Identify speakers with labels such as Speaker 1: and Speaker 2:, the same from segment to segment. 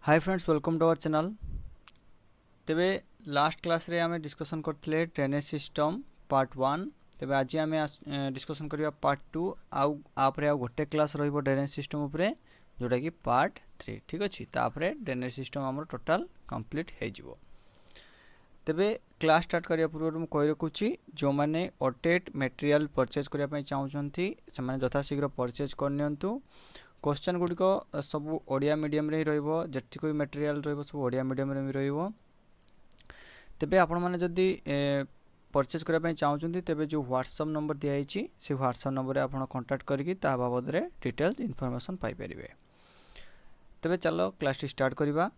Speaker 1: Hi friends welcome to our channel. तेबे last class रे आमे डिस्कशन करथिले ड्रेनेज सिस्टम पार्ट 1। तेबे आज आमे डिस्कशन करिया पार्ट 2 आउ आपरे आ गोटे क्लास रहिबो ड्रेनेज सिस्टम उपरे जोटा कि पार्ट 3। ठीक अछि, तापरे ड्रेनेज सिस्टम हमर टोटल कंप्लीट हे जिवो। तेबे क्लास स्टार्ट करिया पूर्व मु कहि रखुछि जो माने ऑटेट मटेरियल परचेज करिया पय चाहउछंती से माने यथा शीघ्र परचेज करनियंतु। क्वेश्चन गुड़िक सब ओडिया मीडियम रे रहिबो, जति कोई मटेरियल रहिबो सब ओडिया मीडियम रे रहिबो। तेबे आपण माने जदि परचेज करिया पय चाहउछंती तेबे जो व्हाट्सएप नंबर दिया हिची से व्हाट्सएप नंबर रे आपण कांटेक्ट करिकि ता बाबद रे डिटेल इन्फॉर्मेशन पाई परिबे। तेबे चलो क्लास स्टार्ट करिबा।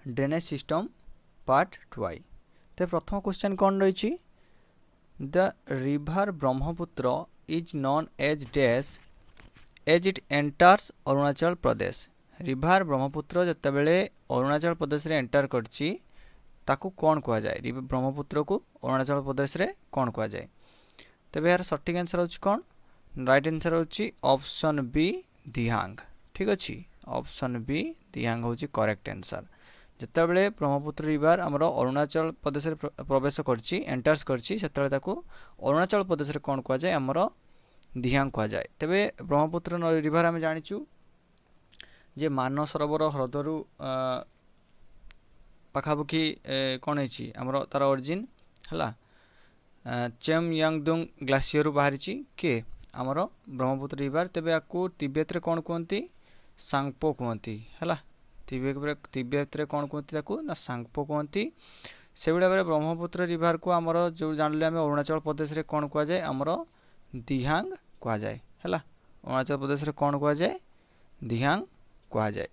Speaker 1: Drainage system part 2। ते प्रथम क्वेश्चन कोन रहिची, the river Brahmaputra is known as dash as it enters Arunachal Pradesh. River Brahmaputra जते बेले अरुणाचल प्रदेश रे एंटर करची ताकू कोन कहा जाय? रिवर ब्रह्मपुत्र को अरुणाचल प्रदेश रे कोन कहा जाय? तबे यार सटीक आंसर होची कोन? राइट आंसर होची ऑप्शन बी दिहांग। ठीक अछि, ऑप्शन बी दिहांग होची करेक्ट आंसर। जते बेले ब्रह्मपुत्र रिवर हमरो अरुणाचल प्रदेश रे प्रवेश करची एंटर्स करची सेते ताकू अरुणाचल प्रदेश रे कोन कहा जाय? हमरो दिहांग कहा जाए। तेबे ब्रह्मपुत्र रिवर आम जाचु जे मानसरोवर ह्रदरू पाखापाखि कौन होमर तार ओरिजिन है चेम यांगदुंग ग्लासीयर बाहरी किए आमर ब्रह्मपुत्र रिवर। तेबे आपको तिब्बत रे कौन कहती? सांगपो कहती है। तिब्बत रे कौन कहती ना सांगपो कहती। से भाई ब्रह्मपुत्र रिवर को आमर जो जानले आम अरुणाचल प्रदेश रे कौन कह जाए? आमर दिहांग कह जाए है। अरुणाचल प्रदेश रे कौन कह जाए? दिहांग कह जाए।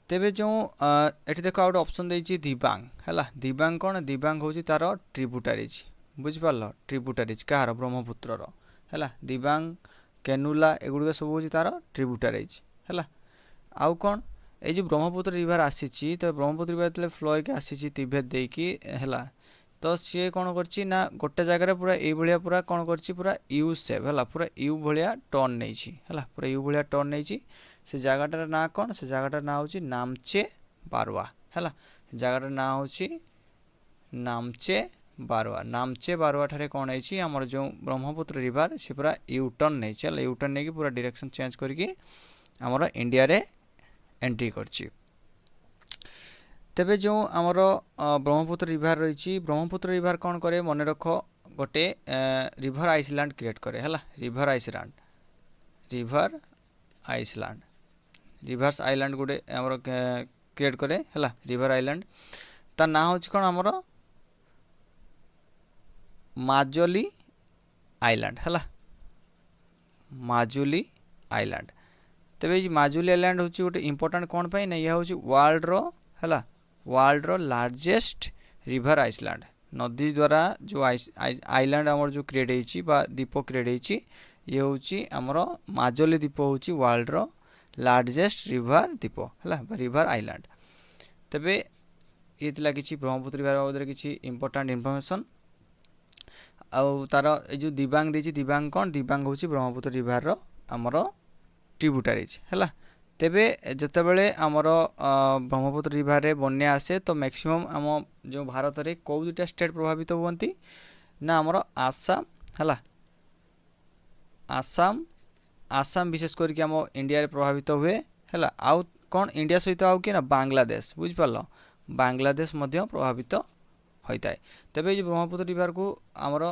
Speaker 1: तेबे जो एठी देखो आउट ऑप्शन देछि दिबांग है। दिबांग कौन? दिबांग होची तार ट्रिब्यूटारीज। बुझि पारलो? ट्रिब्यूटारीज कहार? ब्रह्मपुत्र रो है। दिबांग केनुला एगुड़ सब होची तार ट्रिब्यूटारीज है। आउ कौन ए जो ब्रह्मपुत्र रिवर आसीची तो ब्रह्मपुत्र रिवर तले फ्लो होके आसीची तिब्बत देकी है। तो सी कौन करछि ना गोटे जगह पूरा ये भाया पूरा कौन करछि पूरा यू सेप है। पूरा यू भाया टर्न नहीं है। पूरा यू भाया टर्न नहीं से जगहटार ना कौन? से जगहटार ना होछि नामचे बारवा है। जगहटार ना होछि नामचे बारवा। नामचे बारवा ठारे कौन है आमर जो ब्रह्मपुत्र रिवर से पूरा यू टर्न नहीं है। यू टर्न नहीं पूरा डायरेक्शन चेंज करके आमर इंडिया रे एंट्री करछि। तेबे जो आमर ब्रह्मपुत्र रिवर रही, ब्रह्मपुत्र रिवर कौन करे? मन रख गोटे रिवर आइसलैंड क्रिएट करे है। River island, river island, rivers island गोटे आमर क्रिएट करे है। रिवर आइलैंड तार ना होची कौन? आमर माजुली आइलैंड है। माजुली आइलैंड। तेबे ये माजुली आइलैंड होची गोटे इंपोर्टेंट कौन पाई ना? यह होची वर्ल्ड रो है वर्ल्ड रो लार्जेस्ट रिवर आइसलैंड। नदी द्वारा जो आइलैंड आमर जो क्रिएट होची बा द्वीप क्रिएट होची ये होची आमर माजुली द्वीप होची वर्ल्ड रो लार्जेस्ट रिवर द्वीप है रिवर आइलैंड। तेबे ये तिला किछि ब्रह्मपुत्र रिवर बाबद रे किछि इंपोर्टेंट इन्फॉर्मेशन। आउ तार ए जो दिबांग देछि, दिबांग कौन? दिबांग होची ब्रह्मपुत्र रिवर रो आमर ट्रिब्यूटारीज है। तेबे जते बेले आमर ब्रह्मपुत्र रिवर रे बन्या आसे तो मैक्सिमम आम जो भारत रे कौ दुटा स्टेट प्रभावित होती ना? आमर आसाम है। आसाम आसाम विशेष करके आम इंडिया रे प्रभावित हुए है। आउ कौन इंडिया सहित आउ कि ना बांग्लादेश। बुझि पारलो? बांग्लादेश मध्य प्रभावित होता है। तेबे जो ब्रह्मपुत्र रिवर को आमर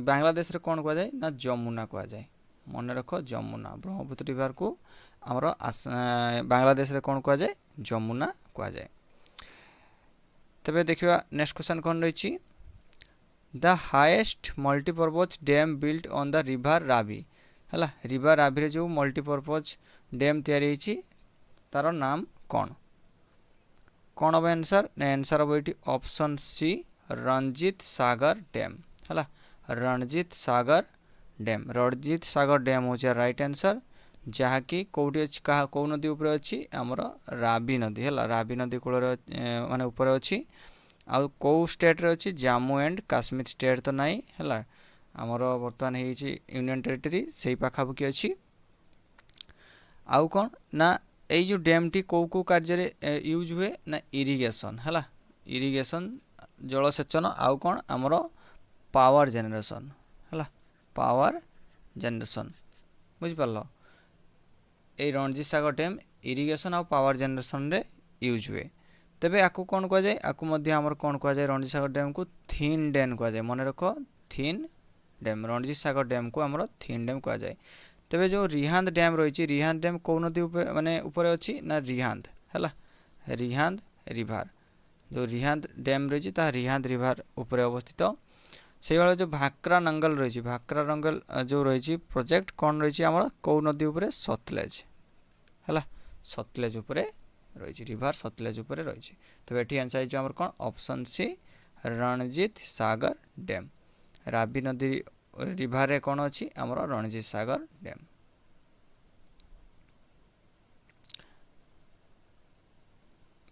Speaker 1: बांग्लादेश रे कौन कह जाए ना? जमुना कह जाए। मन रख जमुना। ब्रह्मपुत्र रिवर को आमर बांग्लादेश रे कौन कह जाए? जमुना कह जाए। तबे देखिबा नेक्स्ट क्वेश्चन कौन रही, the highest multipurpose dam built on the river Ravi है। रिवर रावी रे जो मल्टीपर्पज डैम तैयारी होईची तार नाम कौन? कौन हम आंसर? आंसर हम ये option C Ranjit Sagar dam है। रणजीत सागर डैम, रणजीत सागर डैम हो राइट आंसर। जहाँकि कौटी अच्छी कहा कौ नदी उपर अच्छी? आमर रावी नदी है। रावी नदी कूल माने ऊपर अच्छी। आउ कौ स्टेट रे अच्छी? जम्मू एंड काश्मीर स्टेट तो नहीं है। आमर बर्तमान यूनियन टेरिटरी से पाखापाखि अच्छी। आउ कौन ना एई जो डैम टी को कार्य यूज हुए ना इरिगेशन है इरिगेशन जलसेचन आउ कौन आमर पावर जनरेशन है पावर जनरेशन बुझिपार ये रणजीत सागर डैम इरिगेशन आउ पावर जनरेशन रे यूज हुए तेबे आकु कौन कह जाए आकु मध्य आमर कौन कह जाए रणजीत सागर डैम को थीन डैम कह जाए मन रख थीन डैम रणजीत सागर डैम को आमर थीन डैम कह जाए तेबे जो रिहांद डैम रही रिहांद डैम कौ नदी माने ऊपर अच्छी ना रिहांद है रिहांद रिभार जो रिहांद डैम रही रिहांद रिभार ऊपर अवस्थित से भाई जो भाक्रा नंगल रही भाक्रा नंगल जो रही प्रोजेक्ट कौन रही आम कौ नदी उपर सतलेज है सतलेज उपरे रही रिभार सतलेज उपरे रही तो ये आंसर हो आमर कौन option C Ranjit Sagar dam Ravi नदी रिभार रे कौन अच्छी आमर Ranjit Sagar dam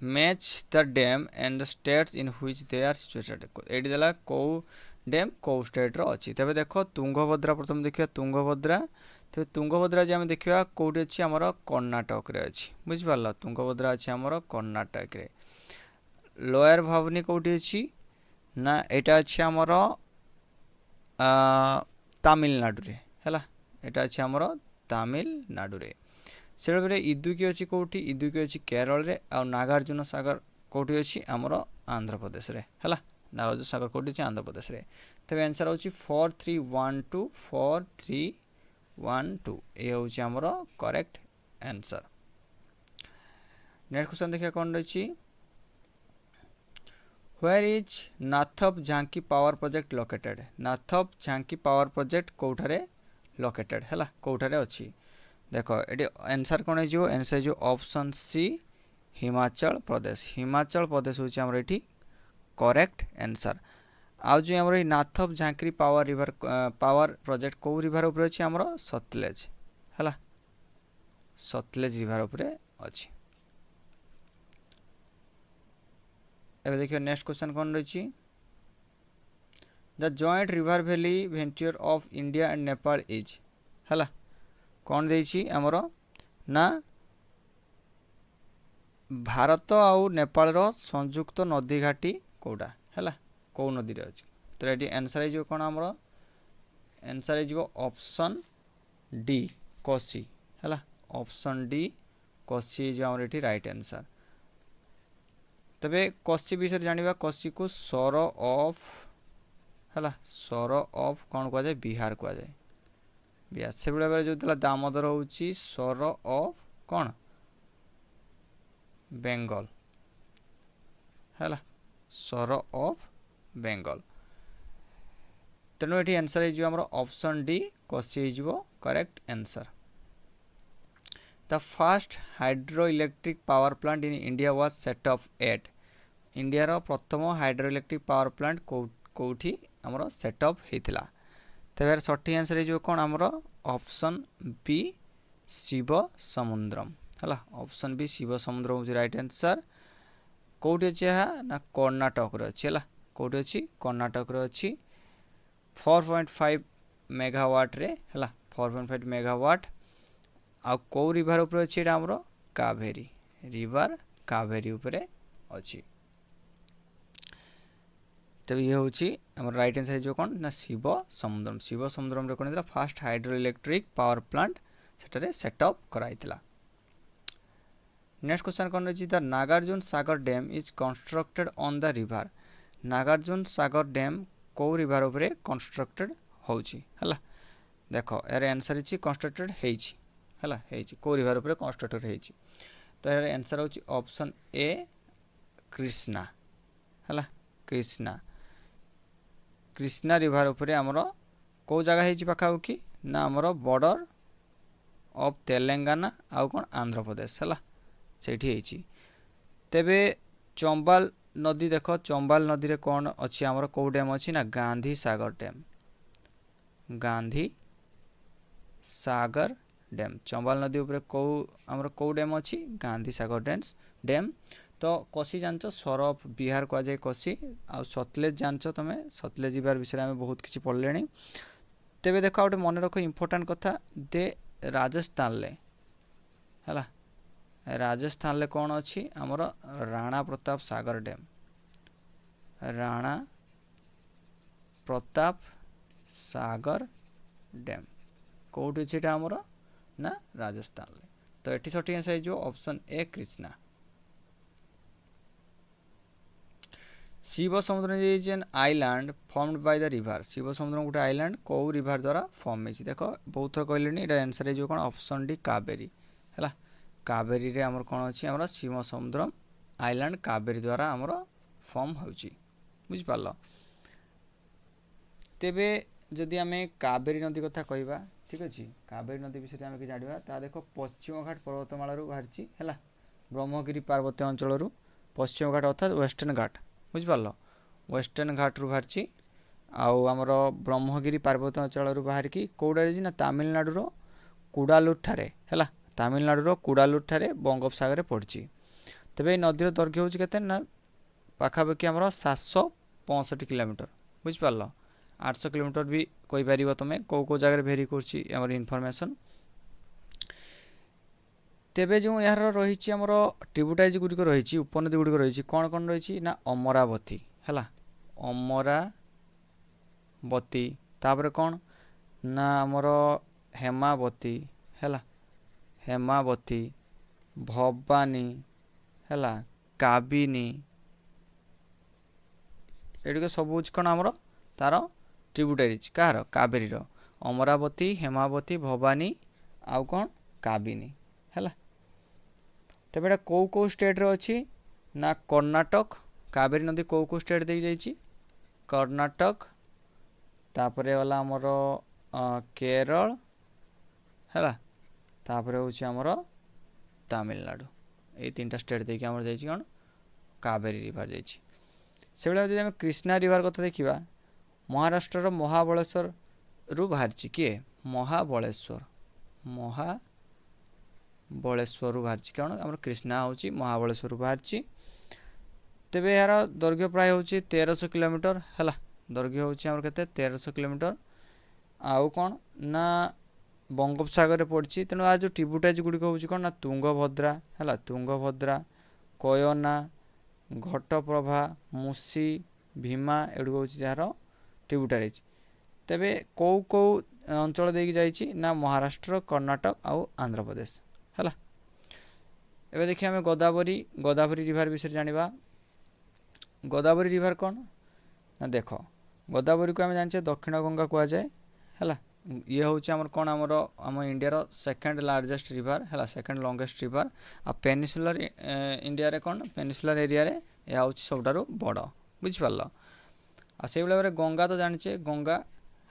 Speaker 1: match the dam and the states in which they are situated एडी देला को डैम कौ स्टेट रो अच्छी तेज देख तुंगभद्रा प्रथम देखिए तुंगभद्रा तेज तुंगभद्रा जी आम देखा कौटी अच्छी आमर कर्णाटक रे अच्छी बुझिपार तुंगभद्रा अच्छी आमर कर्णाटक रे लोअर भावनी कौटी अच्छी ना एटा अच्छी आमर तामिलनाडु रे है एटा अच्छी आमर तामिलनाडु रे से इदुकी अच्छी कौटी इदुकी अच्छी केरल रे आ नागार्जुन सागर कौटी अच्छी आमर आंध्र प्रदेश रे है नागार्जुन सागर कौटी अच्छी आंध्र प्रदेश रे तेज आंसर हो 4312 4312 ये हूँ आमर करेक्ट आंसर नेक्स्ट क्वेश्चन देखिए कौन रही Where is नाथप झांकी पावर प्रोजेक्ट लोकेटेड नाथप झांकी पावर प्रोजेक्ट कौटारे लोकेटेड है कौटारे अच्छी देख ये आंसर कौन हो आंसर जो ऑप्शन सी हिमाचल प्रदेश हूँ आमर ये करेक्ट आंसर आउ जो आमर नाथप झांकी पावर रिवर पावर प्रोजेक्ट कौ रिवर उपर अच्छी आमर सतलेज है सतलेज रिवर उपर अच्छी एबे देखिए नेक्स्ट क्वेश्चन कौन रही the joint river valley venture of India and Nepal is है कौन देछि आमर ना भारत आउ नेपाल रो संयुक्त नदी घाटी कौटा है कौ नदी रे अछि तो ये आंसर है कौन आमर आंसर है ऑप्शन डी कोसी है ऑप्शन डी कोसी जो आमर ये राइट आंसर तबे कोसी विषय जानिबा कोसी को सौर ऑफ है सौर ऑफ कौन कह जाए बिहार कह जाए बिहार से बेले जो दामोदर हूँ सौर ऑफ कौन बेंगल है सौर ऑफ बेंगल तेणु ये आंसर हो ऑप्शन डी कोसी हो correct answer The first hydroelectric power plant in India was set up at India रो प्रथम हाइड्रोइलेक्ट्रिक पावर प्लांट कौटी आमर सेटअप होता तेज सठिक आंसर हो कौन आमर ऑप्शन बी शिव समुद्रम है ऑप्शन बी शिव समुद्रम हूँ राइट आंसर कौटी अच्छी ना कर्णाटक अच्छी है कौटी अच्छी कर्णाटक अच्छी 4.5 मेगावाट रे है 4.5 मेगावाट आ कौ रिवर उपर अच्छी आमर कावेरी रिवर कावेरी उपरे अच्छी तब ये हूँ आम राइट आंसर जो कौन ना शिव समुद्रम रे कौन first hydro electric power plant सेटारे सेटअप कराइला नेक्स्ट क्वेश्चन कौन रही the Nagarjuna Sagar dam is constructed on the river Nagarjuna Sagar dam कौ रिवर उपरे कंस्ट्रक्टेड होची है देख यार आंसर इछि कंस्ट्रक्टेड हेछि है कौ रिवर उपर कंस्ट्रक्टेड होती तो यार आंसर होची ऑप्शन ए कृष्णा है कृष्णा रिवर उपर आमर कौ जगह होती पाखापाखि ना आमर बॉर्डर ऑफ तेलंगाना आउ कौन आंध्र प्रदेश है से तेबे चंबाल नदी देख चंबाल नदी रे कौन अच्छी आमर कौ डैम अच्छी ना गांधी सागर डैम गांधी सागर डैम चंबाल नदी उपर कौ आमर कौ डैम अच्छी गांधी सागर डैम तो कोसी जानच सौर ऑफ बिहार कह जाए कोसी आ सतलेज जानच तुम सतलेज रिवर विषय में बहुत किसी पढ़ले तेबे देख गोटे मन रख इम्पोर्टाट कथा दे राजस्थान ले हैला राजस्थान ले कौन अच्छी आमर राणा प्रताप सागर डैम राणा प्रताप सागर डैम कौटी अच्छे आमर ना राजस्थान ले तो ये सठिक आंसर जो option A Krishna Shiv Samudra is an island formed by the river Shiv Samudra गोटे आइलैंड कौ रिवर द्वारा फॉर्म होती देख बहुत थर कहले ये आंसर जो कौन ऑप्शन डी कावेरी है कावेरी रे आमर कौन अच्छी आमर शिव समुद्र आइलैंड कावेरी द्वारा आमर फॉर्म होची बुझिपाल तेबे जदि आम कावेरी नदी कथा कहवा ठीक अच्छे कावेरी नदी विषय आम कि जाना ता देख पश्चिम घाट पर्वतमाला बाहरी है ब्रह्मगिरी पार्वत्य अंचल पश्चिम घाट अर्थात वेस्टर्न घाट बुझिपाल वेस्टर्न घाट रु बाहरी आमर ब्रह्मगिरी पार्वत्य अंचल बाहर की कौटारे ना तमिलनाडुर कुडालूर ठारे है तमिलनाडुर कुडालूर ठारे बंगोपसागर पड़ी तेरे नदीर दैर्घ्य हूँ के पाखापाखि आम 765 किलोमीटर बुझिपाल 800 किलोमीटर भी कहीपर तुम कौ जगह भेरी कर इनफॉरमेशन तेबे जो यार रही आमर ट्रिब्यूटाइज गुड़िक रही उपनदी गुड़िक रही कौन कौन रही ना अमरावती है अमरावती तापर कौन ना आमर हेमावती है हेमावती भवानी है काबिनी ये सब हूँ कौन आमर तार ट्रिब्यूटाइज कहार कावेरीर अमरावती हेमावती भवानी आउ कौन काबिनी है तेज ये कौ कौ स्टेट रे अच्छी ना कर्णाटक कावेरी नदी कौ कौ स्टेट दे जाइए कर्णाटक तापरे वाला आमर केरल है तापरे हूँ आमर तमिलनाडु ये 3टा स्टेट देखिए आमर जाइए कौन कावेरी रिवर जाइए से भाई जब कृष्णा रिवर कथा देखा महाराष्ट्र महाबलेश्वर रु बाहरी किए महाबलेश्वर महाबलेश्वर रु बाहरी कौन आम कृष्णा हूँ महाबलेश्वर बाहरी तेबे यार दैर्घ्य प्राय हूँ 1300 किलोमीटर है दैर्घ्य हूँ आम के 1300 किलोमीटर आउ कौन ना बंगोपसागर पड़ी तेणु आ जो ट्रिब्यूटाइज गुड़िक हूँ कौन ना तुंगभद्रा है तुंगभद्रा कोयना घटप्रभा मुसी भीमा एगुड़ हूँ जार ट्रिब्यूटाइज तेबे कौ कौ अंचल देकी जाइए ना महाराष्ट्र कर्णाटक आउ आंध्र प्रदेश है एवं देखिए आम गोदावरी रिवर विषय जाना गोदावरी रिवर कौन ना देख गोदावरी को आम जाने दक्षिण गंगा कहुए है ये हूँ आमर कौन आमर आम इंडिया सेकेंड लार्जेस्ट रिवर है सेकेंड लॉन्गेस्ट रिवर आ पेनिसुलर इंडिया रे कौन पेनिसुलर एरिया रे यह हूँ सबुठारु बड़ बुझिपाल आ से भाव में गंगा तो जाने गंगा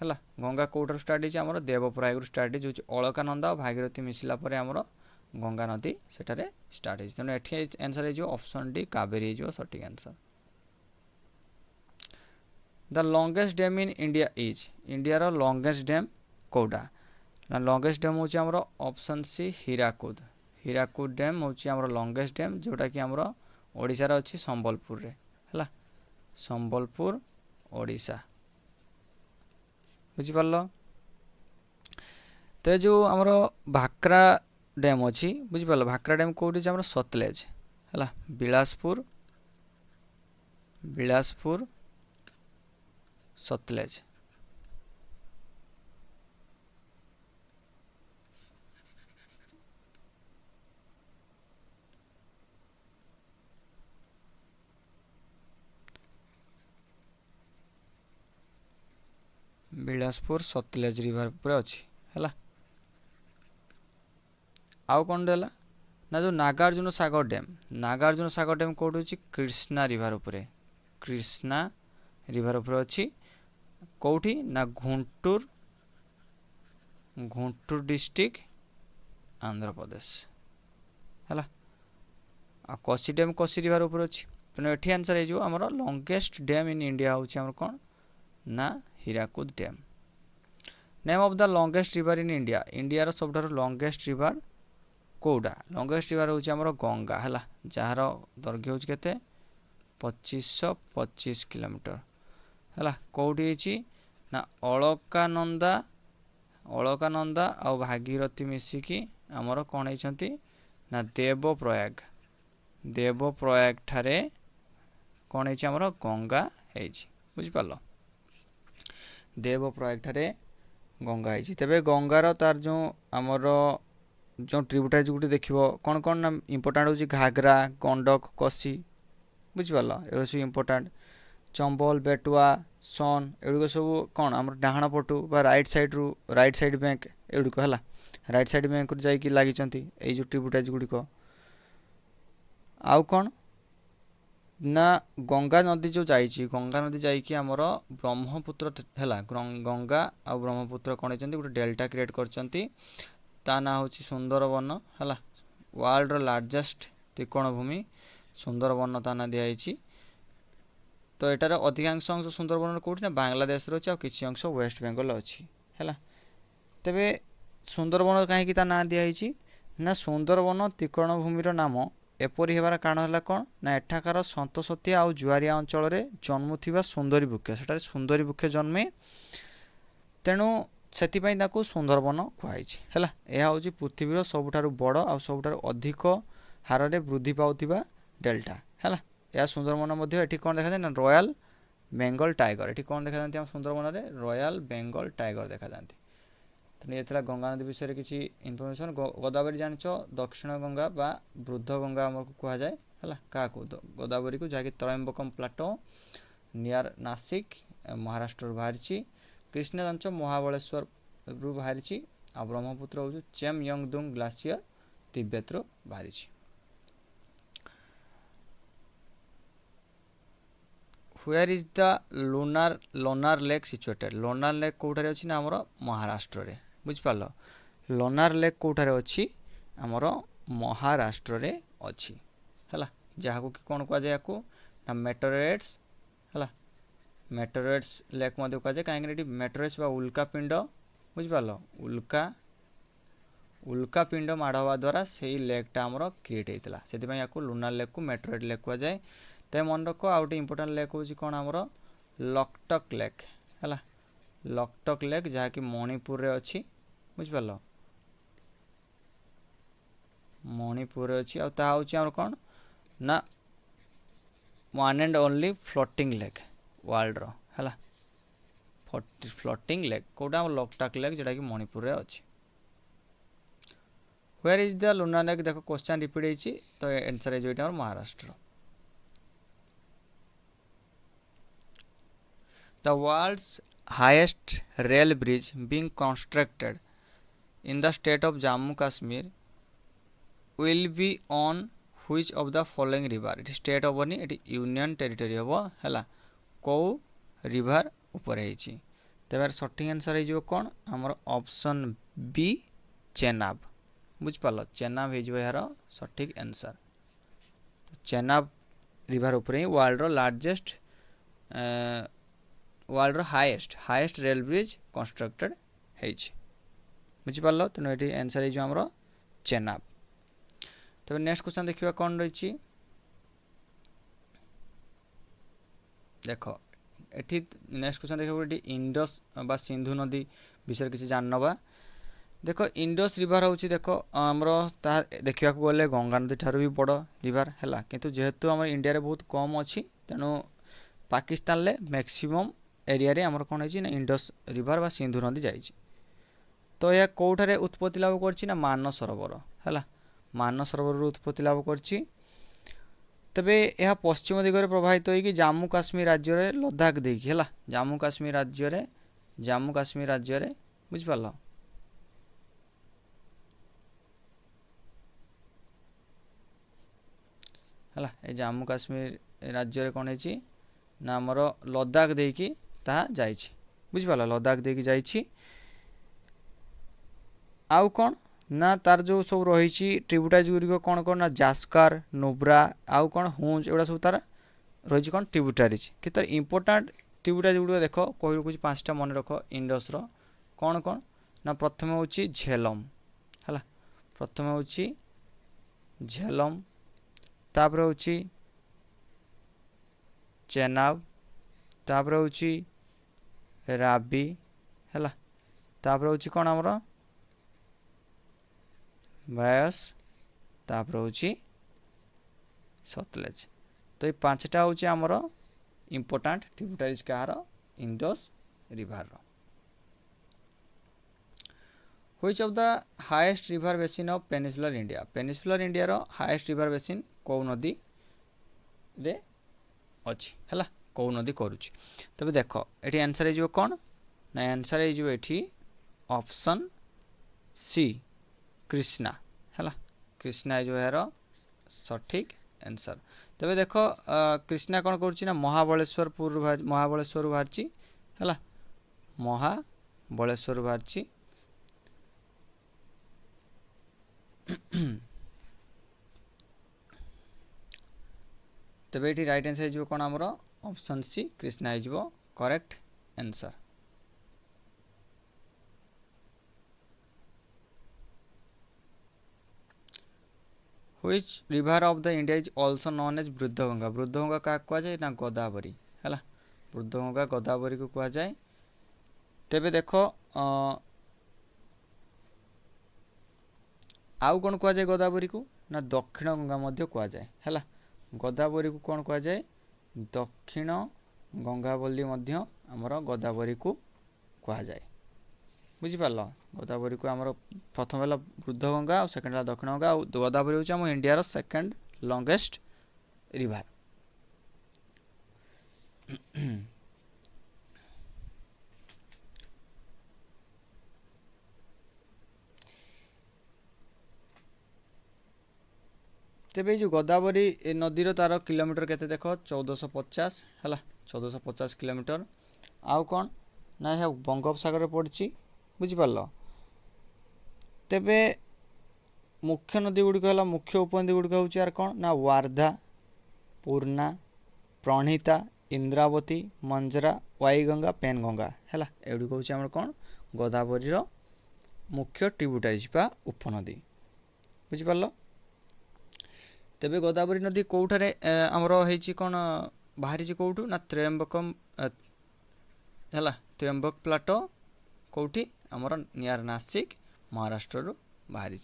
Speaker 1: है गंगा कौटार स्टार्ट होम देवप्रयाग स्टार्ट हो अलकानंदा और भागीरथी मिसला आमर गंगा नदी सेठारे स्टार्ट हो तेणु ये आंसर हो ऑप्शन डी कावेरी हो सठिक answer the longest dam in India is India longest dam कौटा ना लॉन्गेस्ट डैम हूँ आमर option C Hirakud Hirakud dam हूँ आमर लॉन्गेस्ट डैम जोटा कि आमर ओडिशार अच्छी संबलपुर रे है संबलपुर ओडिशा बुझिपाल तो जो आमर भाक्रा डैम अच्छी बुझिपाल भाक्रा डैम कौटी आमर सतलेज है बिलासपुर सतलेज बिलासपुर सतलेज रिवर पर अच्छी है आउ कौन रहा ना जो नागार्जुन सागर डैम कौट हो कृष्णा रिवर उपरे कृष्णा रिवर उपर अच्छी कौटी ना घुंटूर डिस्ट्रिक्ट आंध्र प्रदेश है कोसी डैम कोसी रिवर उपर अच्छी तेणु ये आंसर हो आमर लॉन्गेस्ट डैम इन इंडिया हूँ कौन ना Hirakud dam name of the longest river in India India सबुठार लॉन्गेस्ट रिवर कौटा लॉन्गेस्ट रिवर हूँ आमर गंगा है जार दैर्घ्य हूँ के 2525 किलोमीटर है कौटी ना अलकानंदा आ भागीरथी मिसिकी आमर कौन होती ନା ଦେବପ୍ରୟାଗ ଠାରେ କ'ଣ ହେଇଛି ଆମର ଗଙ୍ଗା ହେଇଛି ବୁଝିପାରିଲ ଦେବପ୍ରୟାଗ ଠାରେ ଗଙ୍ଗା ହେଇଛି ତେବେ ଗଙ୍ଗାର ତାର ଯେଉଁ ଆମର ଯେଉଁ ଟ୍ରିବ୍ୟୁଟାରିଜ୍ ଗୋଟେ ଦେଖିବ କ'ଣ କ'ଣ ନା ଇମ୍ପୋର୍ଟାଣ୍ଟ ହେଉଛି ଘାଘରା ଗଣ୍ଡକ କୋସି ବୁଝିପାରିଲ ଏଗୁଡ଼ା ସବୁ ଇମ୍ପୋର୍ଟାଣ୍ଟ ଚମ୍ବଲ ବେଟୁଆ ସନ୍ ଏଗୁଡ଼ିକ ସବୁ କ'ଣ ଆମର ଡାହାଣ ପଟୁ ବା ରାଇଟ୍ ସାଇଡ୍ ବ୍ୟାଙ୍କ ଏଗୁଡ଼ିକ ହେଲା ରାଇଟ୍ ସାଇଡ୍ ବ୍ୟାଙ୍କରୁ ଯାଇକି ଲାଗିଛନ୍ତି ଏଇ ଯେଉଁ ଟ୍ରିବ୍ୟୁଟାରିଜ୍ ଗୁଡ଼ିକ ଆଉ କ'ଣ ନା ଗଙ୍ଗା ନଦୀ ଯେଉଁ ଯାଇଛି ଗଙ୍ଗା ନଦୀ ଯାଇକି ଆମର ବ୍ରହ୍ମପୁତ୍ର ହେଲା ଗଙ୍ଗା ଆଉ ବ୍ରହ୍ମପୁତ୍ର କ'ଣ ହେଇଛନ୍ତି ଗୋଟେ ଡେଲ୍ଟା କ୍ରିଏଟ୍ କରିଛନ୍ତି ତା ନାଁ ହେଉଛି ସୁନ୍ଦରବନ ହେଲା ୱାର୍ଲଡର ଲାର୍ଜେଷ୍ଟ ତ୍ରିକୋଣଭୂମି ସୁନ୍ଦରବନ ତା ନାଁ ଦିଆଯାଇଛି ତ ଏଟାର ଅଧିକାଂଶ ଅଂଶ ସୁନ୍ଦରବନର କେଉଁଠି ନା ବାଂଲାଦେଶରେ ଅଛି ଆଉ କିଛି ଅଂଶ ୱେଷ୍ଟ ବେଙ୍ଗଲ ଅଛି ହେଲା ତେବେ ସୁନ୍ଦରବନ କାହିଁକି ତା ନାଁ ଦିଆହେଇଛି ନା ସୁନ୍ଦରବନ ତ୍ରିକୋଣଭୂମିର ନାମ ଏପରି ହେବାର କାରଣ ହେଲା କ'ଣ ନା ଏଠାକାର ସନ୍ତସତିଆ ଆଉ ଜୁଆରିଆ ଅଞ୍ଚଳରେ ଜନ୍ମୁଥିବା ସୁନ୍ଦରୀ ବୃକ୍ଷ ସେଠାରେ ସୁନ୍ଦରୀ ବୃକ୍ଷ ଜନ୍ମେ ତେଣୁ ସେଥିପାଇଁ ତାକୁ ସୁନ୍ଦରବନ କୁହାଯାଇଛି ହେଲା ଏହା ହେଉଛି ପୃଥିବୀର ସବୁଠାରୁ ବଡ଼ ଆଉ ସବୁଠାରୁ ଅଧିକ ହାରରେ ବୃଦ୍ଧି ପାଉଥିବା ଡେଲ୍ଟା ହେଲା ଏହା ସୁନ୍ଦରବନ ମଧ୍ୟ ଏଠି କ'ଣ ଦେଖାଯାଏ ନା ରୟାଲ ବେଙ୍ଗଲ ଟାଇଗର ଏଠି କ'ଣ ଦେଖାଯାନ୍ତି ଆମ ସୁନ୍ଦରବନରେ ରୟାଲ ବେଙ୍ଗଲ ଟାଇଗର ଦେଖାଯାନ୍ତି ତେଣୁ ଏ ଥିଲା ଗଙ୍ଗା ନଦୀ ବିଷୟରେ କିଛି ଇନଫର୍ମେସନ୍ ଗୋଦାବରୀ ଜାଣିଛ ଦକ୍ଷିଣ ଗଙ୍ଗା ବା ବୃଦ୍ଧ ଗଙ୍ଗା ଆମକୁ କୁହାଯାଏ ହେଲା କାହାକୁ ଗୋଦାବରୀକୁ ଯାହାକି ତ୍ରୟମ୍ବକମ୍ ପ୍ଲାଟୋ ନିଆର ନାସିକ ମହାରାଷ୍ଟ୍ରରୁ ବାହାରିଛି କୃଷ୍ଣ ଜାଣିଛ ମହାବଳେଶ୍ୱରରୁ ବାହାରିଛି ଆଉ ବ୍ରହ୍ମପୁତ୍ର ହେଉଛି ଚେମ୍ ୟଙ୍ଗଡୁଙ୍ଗ ଗ୍ଲାସିୟର ତିବ୍ବେତରୁ ବାହାରିଛି Where is the Lonar Lake situated? Lonar Lake କୋଉଠାରେ ଅଛି ନା ଆମର ମହାରାଷ୍ଟ୍ରରେ ବୁଝିପାରିଲ ଲୋନାର ଲେକ୍ କୋଉଠାରେ ଅଛି ଆମର ମହାରାଷ୍ଟ୍ରରେ ଅଛି ହେଲା ଯାହାକୁ କି କ'ଣ କୁହାଯାଏ ୟାକୁ ନା ମେଟୋରେଟ୍ସ ହେଲା ମେଟୋରେଟ୍ସ ଲେକ୍ ମଧ୍ୟ କୁହାଯାଏ କାହିଁକିନା ଏଠି ମେଟୋରେଟ୍ସ ବା ଉଲ୍କା ପିଣ୍ଡ ବୁଝିପାରିଲ ଉଲ୍କା ପିଣ୍ଡ ମାଡ଼ ହେବା ଦ୍ୱାରା ସେଇ ଲେକ୍ଟା ଆମର କ୍ରିଏଟ୍ ହେଇଥିଲା ସେଥିପାଇଁ ୟାକୁ ଲୁନାର ଲେକ୍କୁ ମେଟୋରେଟ୍ ଲେକ୍ କୁହାଯାଏ ତେବେ ମନେ ରଖ ଆଉ ଗୋଟେ ଇମ୍ପୋର୍ଟାଣ୍ଟ ଲେକ୍ ହେଉଛି କ'ଣ ଆମର ଲକ୍ଟକ୍ ଲେକ୍ ହେଲା ଲକ୍ଟକ୍ ଲେକ୍ ଯାହାକି ମଣିପୁରରେ ଅଛି ବୁଝିପାରିଲ ମଣିପୁରରେ ଅଛି ଆଉ ତାହା ହେଉଛି ଆମର କ'ଣ ନା one and only floating lake ୱାର୍ଲଡର ହେଲା ଫ୍ଲୋଟିଂ ଲେକ୍ କେଉଁଟା ଆମର ଲକ୍ଟକ୍ ଲେକ୍ ଯେଉଁଟାକି ମଣିପୁରରେ ଅଛି where is the lunar lake ଦେଖ କ୍ୱେଶ୍ଚନ୍ ରିପିଟ୍ ହେଇଛି ତ ଆନ୍ସର୍ ହେଇଯିବ ଏଇଟା ଆମର Maharashtra The world's highest rail bridge being constructed in the state of Jammu Kashmir will be on which of the following river? It is state obani, it is union territory hobo hela को river ऊपर ହେଇଛି तेबार सठिक answer ହେଇଯିବ कोन हमर option B Chenab बुझ पालो चेनाब ହେଇଯିବ यार सठिक आंसर चेनाब रिवर ऊपर ही वर्ल्ड रो largest world highest rail bridge constructed ହେଇଛି ବୁଝିପାରିଲ ତେଣୁ ଏଠି ଆନ୍ସର ହେଇଯିବ ଆମର ଚେନାବ ତେବେ ନେକ୍ସଟ କ୍ୱେଶ୍ଚନ୍ ଦେଖିବା କ'ଣ ରହିଛି ଦେଖ ଏଠି ନେକ୍ସଟ କ୍ୱେଶ୍ଚନ୍ ଦେଖିବାକୁ ଏଠି ଇଣ୍ଡସ୍ ବା ସିନ୍ଧୁ ନଦୀ ବିଷୟରେ କିଛି ଜାଣିନେବା ଦେଖ ଇଣ୍ଡସ୍ ରିଭର ହେଉଛି ଦେଖ ଆମର ତାହା ଦେଖିବାକୁ ଗଲେ ଗଙ୍ଗା ନଦୀ ଠାରୁ ବି ବଡ଼ ରିଭର ହେଲା କିନ୍ତୁ ଯେହେତୁ ଆମର ଇଣ୍ଡିଆରେ ବହୁତ କମ୍ ଅଛି ତେଣୁ ପାକିସ୍ତାନରେ ମ୍ୟାକ୍ସିମମ୍ एरिया आमर कौन है ना इंडस रिवर बा सिंधु नदी जाइए तो यह कौटारे उत्पत्ति लाभ करछि ना मानसरोवर है मानसरोवर उत्पत्ति लाभ करछि तबे यह पश्चिम दिगरे प्रभावित होइकि जम्मू काश्मीर राज्य रे लद्दाख देखि है जम्मू काश्मीर राज्य रे बुझ पारल है जम्मू काश्मीर राज्य रे कौन है ना आमर लद्दाख देखि ताहा जाइछि बुझिपाला लद्दाख देखि जाइछि आउ कोन ना तार जो सब रहिछि ट्रिब्यूटारिज गुरिको कोन कोन ना जास्कर नुब्रा आउ कोन हुंज एडा सब तार रहिछि कोन ट्रिब्यूटारिज कि तार इंपोर्टेंट ट्रिब्यूटारिज गुरिको देखो कहि कुछ पांचटा मन रखो इंडस रो कोन कोन ना प्रथम होछि झेलम हला प्रथम होछि झेलम तापर होछि चेनाब तापर होछि राबी हैला तापर होछि कोन हमरो बायस तापर होची सतलेज। तो ये पांचटा होची हमर इंपोर्टेंट ट्रिब्यूटरीज कहार इंडस रिवर रो। Which of the highest river basin of peninsular India? Peninsular India रो हाईएस्ट रिवर बेसिन को नदी रे अछि हला, को नदी करूछि। तबे देखो एठी आंसर हे जो कोन ना, आंसर हे जो एठी ऑप्शन सी कृष्णा हला। कृष्णा है जो है सठिक आंसर। तबे देखो कृष्णा कौन करुच्ची ना महाबलेश्वरपुर महाबलेश्वर बाहरी है, महाबलेश्वर बाहरी। तबे ये राइट आंसर हो कौन आमर ऑप्शन सी कृष्णा हो correct answer. Which river of the India is also known as बुद्धगंगा? बुद्धगंगा क्या कह जाए ना गोदावरी है, बुद्धगंगा गोदावरी को कह जाए। तेबे देखो आउ कौन कह जाए गोदावरी को ना दक्षिण गंगा मध्य कह जाए है। गोदावरी को कौन कह जाए दक्षिण गंगा बोली मध्य आमर गोदावरी को कह जाए। बुझिपार गोदावरी को आमर प्रथम है बुद्धगंगा और सेकेंड है दक्षिण गंगा और गोदावरी हूँ आम इंडिया सेकेंड लॉन्गेस्ट रिवर। तेबे जो गोदावरी नदीर तार किलोमीटर केते देख 1450 है, 1450 किलोमीटर। आउ कौन ना यह बंगोपसागर पड़ी बुझिपार। तेबे मुख्य नदी गुड़िक है मुख्य उपनदी गुड़िक हूँ यार कौन ना वार्धा, पूर्णा, प्रणिता, इंद्रावती, मंजरा, वाईगंगा, पेनगंगा है। एगुड़िक हूँ आम कौन गोदावरी मुख्य ट्रिब्यूटरीज बा उपनदी बुझिपार। तेबे गोदावरी नदी कौठारे आमर होइछि कौन बाहरी कौटू ना त्र्यंबकम है, त्र्यंबक प्लाटो कौटी आमर नियर नासिक महाराष्ट्र रु बाहरी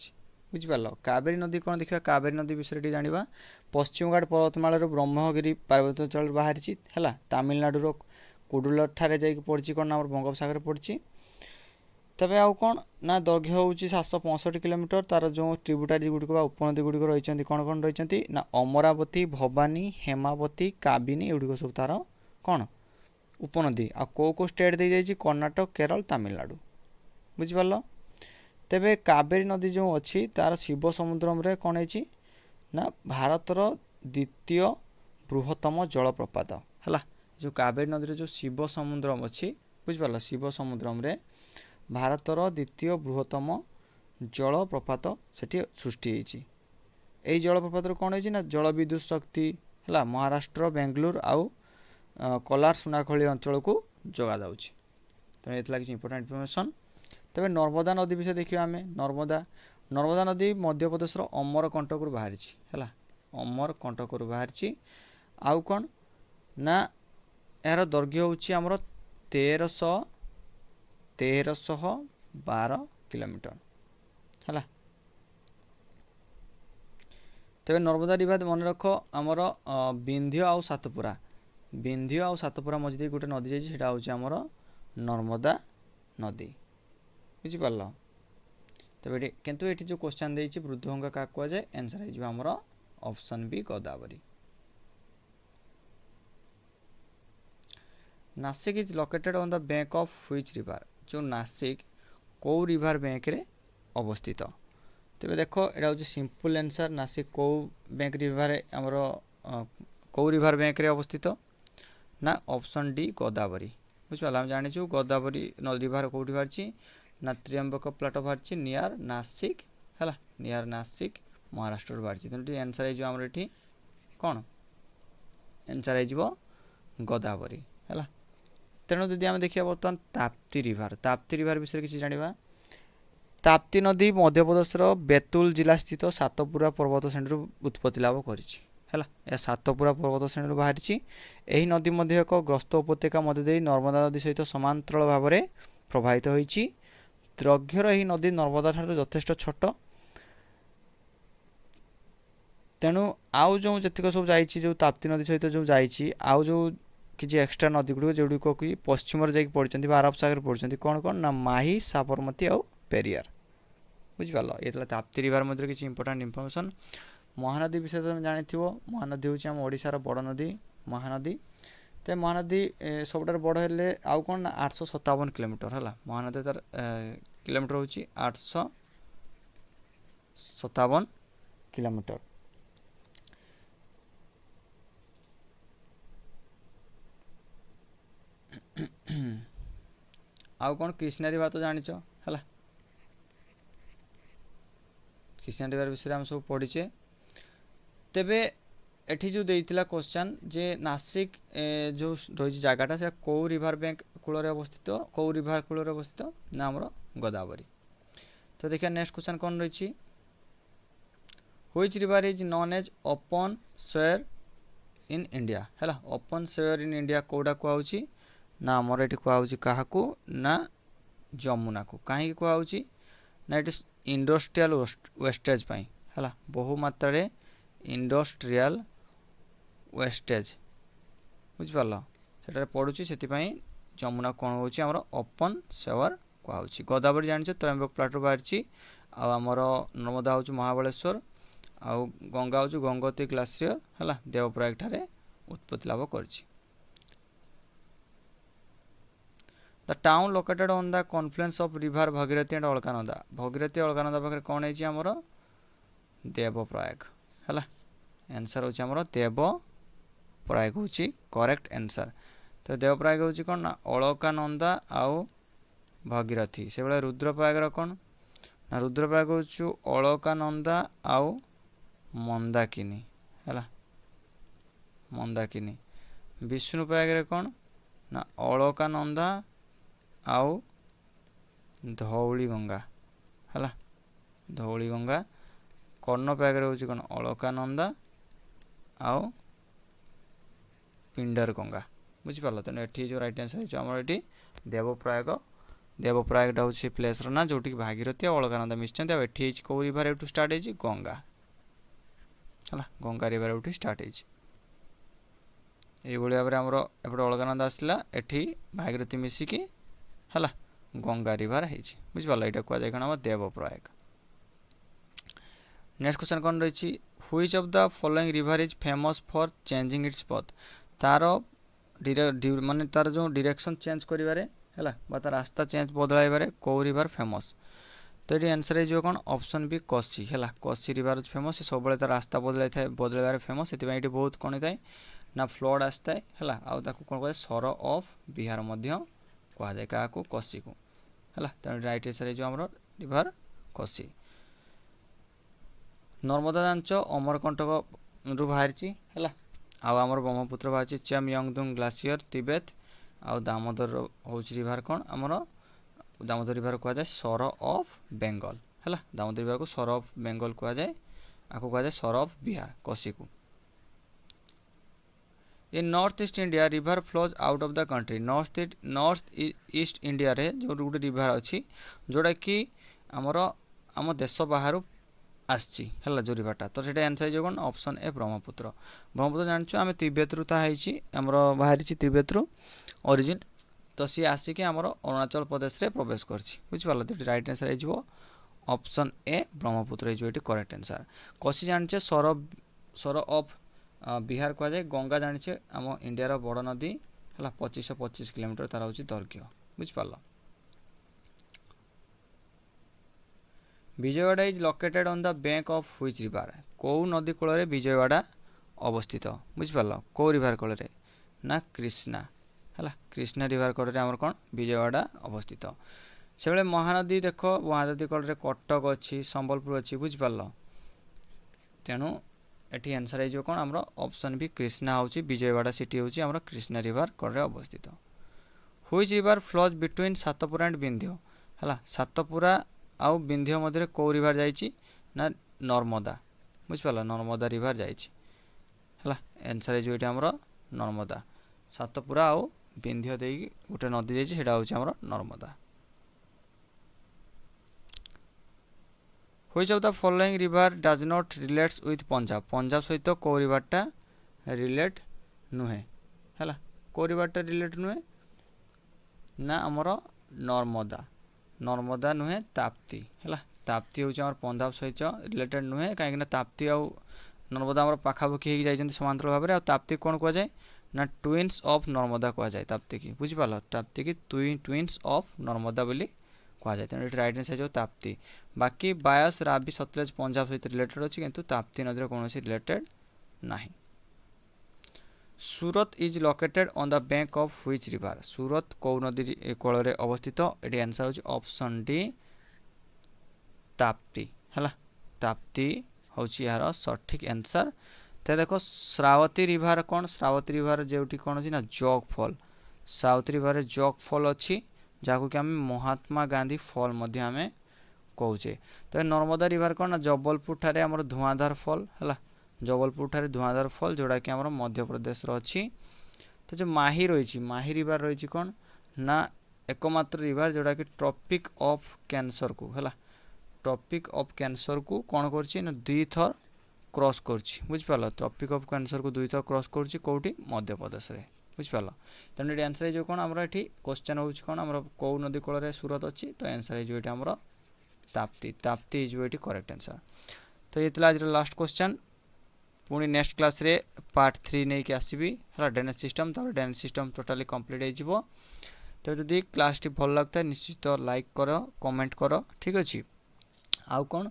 Speaker 1: बुझिपार। कावेरी नदी कौन देखा कावेरी नदी विषय जाना पश्चिम घाट पर्वतमाल ब्रह्मगिरी पार्वत्यांचल बाहरी है, तमिलनाडु कुडुलर ठारे जाइक पड़ी कौन आम बंगोपसागर पड़ी। तबे आउ कौन ना दैर्घ्य हूँ 765 किलोमीटर। तार जो ट्रिब्यूटरी गुड़िक उपनदी गुड़िक रही कौन कौन रही ना अमरावती, भवानी, हेमावती, काबिनी एगुड़िक सब तार कौन उपनदी। आ को स्टेट दे जाइए कर्णाटक, केरल, तमिलनाडु बुझिपार। तेबे कावेरी नदी जो अच्छी तार शिव समुद्रम रे कौन है ना भारतर द्वितीय बृहत्तम जलप्रपात है। जो कावेरी नदी जो शिव समुद्रम अच्छी बुझिपार, शिव समुद्रम रे भारतर द्वितीय बृहत्तम जलप्रपात सेठी सृष्टि होइछि। एई जलप्रपात कौन होइछि ना जल विद्युत शक्ति है महाराष्ट्र बेंगलुरु आउ कोलार सुनाखली अंचल को जगा जाउछि। तो ये किसी इंपोर्टेंट इनफॉरमेशन। तबे नर्मदा नदी विषय देखिए आम नर्मदा नदी मध्य प्रदेश अमरकंटक बाहरी है, अमरकंटक बाहरी। आउ कौन ना यार दैर्घ्य हूँ आमर 1312 किलोमीटर है। तेरे नर्मदा रिवर मन रख आमर विंध्य आउ सातपुरा, विंध्य आउ सातपुरा मझे गोटे नदी जाइए से आमर नर्मदा नदी बुझिपार। तेरे किंतु ये जो क्वेश्चन देती बुद्धगंगा क्या कह जाए आंसर हो आमर option B Godavari. Nashik is located on the bank of which river? जो नासिक कौ रिवर बैंक रे अवस्थित? तेरे देखो यहाँ हूँ सिंपल आंसर नासिक कौ बैंक रिवर आमर कौ रिवर बैंक रे अवस्थित ना ऑप्शन डी गोदावरी बुझिपाल। आम जाचु गोदावरी रिवर कौटी बाहरी ना त्र्यंबक प्लाटो बाहरी नियर नासिक है, नियर नासिक महाराष्ट्र बाहरी। तेनाली आंसर हो ये कौन आंसर हो गोदावरी है। तेणु जदि आम देखिए बर्तमान ताप्ती रिवर विषय किसी जाना। ताप्ती नदी मध्य प्रदेश बेतुल जिला स्थित सातपुरा पर्वत श्रेणी उत्पत्ति लाभ कर सातपुरा पर्वत श्रेणी बाहरी। यही नदी मध्य एक ग्रस्त उपत्यका मध्य नर्मदा नदी सहित समांतराल भाव में प्रवाहित होती। दैर्घ्यर यह नदी नर्मदा ठार यथेष्ट छोट। तेणु आउ जो जतिक सब जाइए जो ताप्ती नदी सहित जो जाइए आउ जो किसी एक्सट्रा नदी गुड़िक जोड़िक कि पश्चिम जाकि पड़ते अरब सागर पड़ते कौन कौन ना माही साबरमती आउ पेरियार बुझिपाल ये ताप्ती रिवर मध्य किसी इंपोर्टाट इनफर्मेशन महानदी विषय तुम जानी महानदी हूँ आम ओडार बड़ नदी महानदी तो महानदी सबुठ बड़ हेल्ले आउ कौन ना 857 किलोमीटर है महानदी तार किलोमीटर हूँ 857 किलोमीटर आउ कौन कृष्णा रिवर तो जानिच है कृष्णा रिवर विषय आम सब पढ़ीचे तेबे एठी जो देइतिला क्वेश्चन जे नासिक जो रही जगटा से कौ रिवर बैंक कूल अवस्थित कौ रिवर कूल अवस्थित ना आमर गोदावरी तो देखिए नेक्स्ट क्वेश्चन कौन रही which river is known as open sewer in India है ओपन सोयर इन इंडिया कौटा कहूँ ना आमर ये कहूँ क्या ना जमुना को कहीं कहूँ ना ये इंडस्ट्रियल वेस्टेज है बहुमात्रा इंडस्ट्रियल वेस्टेज बुझिपाल से पड़ुची से जमुना कौन होची आमर ओपन सेवर कहूँ गोदावरी जान त्रयंबक प्लाटू बाहरी आमर नर्मदा हूँ महाबलेश्वर आउ गंगा हूँ गंगोत्री ग्लासीयर है देवप्रयाग ठारे उत्पत्ति लाभ कर the town located on the Confluence of river Bhagirathi and Alaknanda Bhagirathi Alaknanda पाखे कौन है आमर देवप्रयाग है आंसर हूँ आमर देवप्रयाग हूँ करेक्ट आंसर तो देवप्रयाग हूँ कौन ना अलकानंदा आउ भगीरथी से भाई रुद्रप्रयागर कौन ना रुद्रप्रयाग हूँ अलकानंदा आउ मंदाकिनी है मंदाकिनी विष्णुप्रयाग कौन ना अलकानंदा आउ धौली गंगा है धौली गंगा कर्णप्रयाग हूँ कौन अलकानंदा आउ पिंडर गंगा बुझिपाल तेणु ये जो रईट आंसर आमर ये देवप्रयाग देवप्रयागटा हूँ प्लेस ना जो भागीरथी और अलकानंदा मिशन ये कौ रिवर एठू स्टार्ट है गंगा है गंगा रिवर एठू स्टार्ट है भाव में आमर एपटे अलकानंदा आसला एठी भागीरथी मिसिकी है गंगा रिवर है बुझिपाल यहाँ कहुए कौन देवप्रयाग नेक्स्ट क्वेश्चन कौन रही which of the following river is famous for changing it's पथ तार माने तार जो डायरेक्शन चेंज करिवारे है तार रास्ता चेंज बदलाइबारे कौ रिवर फेमस तो ये आंसर है कौन ऑप्शन बी कोसी है कोसी रिवर फेमस सब तार रास्ता बदलाई था बदलाइबारे फेमस से बहुत कौन होता है ना फ्लड आसता है आउ कौन कह सर ऑफ बिहार कहुए क्या कोसी को है तेणु राइट आंसर है आमर रिवर कोसी नर्मदा जांच अमरकंटक रु बाहरी है आउ आमर ब्रह्मपुत्र बाहरी चेमयंगदुंग ग्लासीयर तिब्बत आउ दामोदर हूँ रिवर कौन आमर दामोदर रिवर कहुए सर ऑफ बेंगल है दामोदर रिवर को सर ऑफ बेंगल कहुए आपको कहुए सर ऑफ बिहार कोसी को in north east India river flows out of the country north east India रे जो गोटे रिवर अच्छी जोटा कि आमर आम देश बाहर आसची है जो रिवरटा तो ये आंसर है कौन ऑप्शन ए ब्रह्मपुत्र ब्रह्मपुत्र जानछु आम तिब्बत रु आमर बाहरी तिब्बत रु ओरिजिन तो सी आसिक आमर अरुणाचल प्रदेश रे प्रवेश करछि बुझिपाल तो राइट आंसर है ऑप्शन ए ब्रह्मपुत्र है करेक्ट आंसर कोसी जानचे सर ऑफ बिहार कहुए गंगा जानिचे आम इंडिया बड़ नदी है 2525 किलोमीटर तार हूँ दैर्घ्य बुझिपाल Vijayawada is located on the bank of which river कौ नदी कूल विजयवाड़ा अवस्थित बुझिपाल कौ रिवर कूल ना कृष्णा है कृष्णा रिवर कूल आमर कौन विजयवाड़ा अवस्थित से महानदी देख महानदी कूल कटक अच्छी संबलपुर अच्छी बुझिपाल तेणु ये आंसर है कौन आमर ऑप्शन भी कृष्णा हूँ विजयवाड़ा सिटी हूँ आमर कृष्णा रिवर कूल अवस्थित which river flows between Satpura and Vindhya है सातपुरा आउ विंध्य मध्य कौ रिवर जाइए ना नर्मदा बुझिपाल नर्मदा रिवर जाइए आंसर है ये आमर नर्मदा सातपुरा आउ विंध्य दे गोटे नदी जाइए हूँ आमर Narmada which of the following river does not relates with Punjab Punjab सहित को रिवरटा रिलेट नुहे है को रिवरटा रिलेट नुहे ना आमर नर्मदा नर्मदा नुहे ताप्ती है ताप्ती हूँ आम पंजाब सहित रिलेटेड नुहे कहीं ताप्ती आउ नर्मदा आम पाखापाखि हो समांतर भाव में ताप्ती कौन कह जाए ना ट्विन्स ऑफ नर्मदा कह जाए ताप्ती की बुझिपाल ताप्ती की ट्विन्स ऑफ नर्मदा बोली कह जाए तेणु राइट आंसर हो ताप्ती बाकी बायस रावी सतलेज पंजाब सहित रिलेटेड अच्छी किंतु ताप्ती नदी कौन रिलेटेड नहीं Surat is located on the bank of which river Surat कौ नदी कोल अवस्थित ये आंसर हो ऑप्शन डी ताप्ती है ताप्ती हूँ यार सठिक आंसर तो देखो श्रावती रिवर कौन श्रावती रिवर जो कौन अच्छी ना jog fall Shravati river jog fall अच्छी जहाँ कि आम महात्मा गांधी फॉल आम कौचे तो नर्मदा रिवर कौन ना जबलपुर ठारे आमर धुआंधार फॉल है जबलपुर ठारे धुआंधार फॉल जोड़ा कि आमर मध्य प्रदेश अच्छी तो जो माही माही रिवर रही कौन ना एकमात्र रिवर जोड़ा कि ट्रॉपिक ऑफ कैंसर को है ट्रॉपिक ऑफ कैंसर को कौन कर दुई थर क्रॉस कर ट्रॉपिक ऑफ कैंसर को दुई थर क्रॉस करोटी मध्य प्रदेश में बुझिपाल तेणु ये आंसर हो कौन आमर ये क्वेश्चन हो कौन आमर कौ नदी कूल सूरत अच्छी तो आंसर हो आमर ताप्ती ताप्ती हो करेक्ट आंसर तो ये आज लास्ट क्वेश्चन पुणी नेक्स्ट क्लास रे पार्ट 3 नहीं कि आसबि है ड्रेनेज सिस्टम तो ड्रेनेज सिस्टम टोटाली कंप्लीट हो तो जदि क्लास टी भल लगता है निश्चित लाइक कर कमेंट कर ठीक अच्छे आउ कौन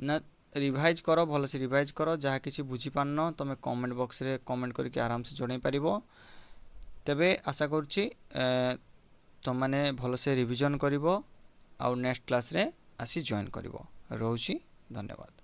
Speaker 1: ना रिवाइज कर भल से रिवाइज कर जहाँ किसी बुझी पारन तुम कमेंट बॉक्स रे कमेंट करके आराम से जन पार तेबे आशा करुच्ची तुम मैंने भल से रिविजन कर नेक्स्ट क्लास रे आसी जॉइन कर रोची धन्यवाद।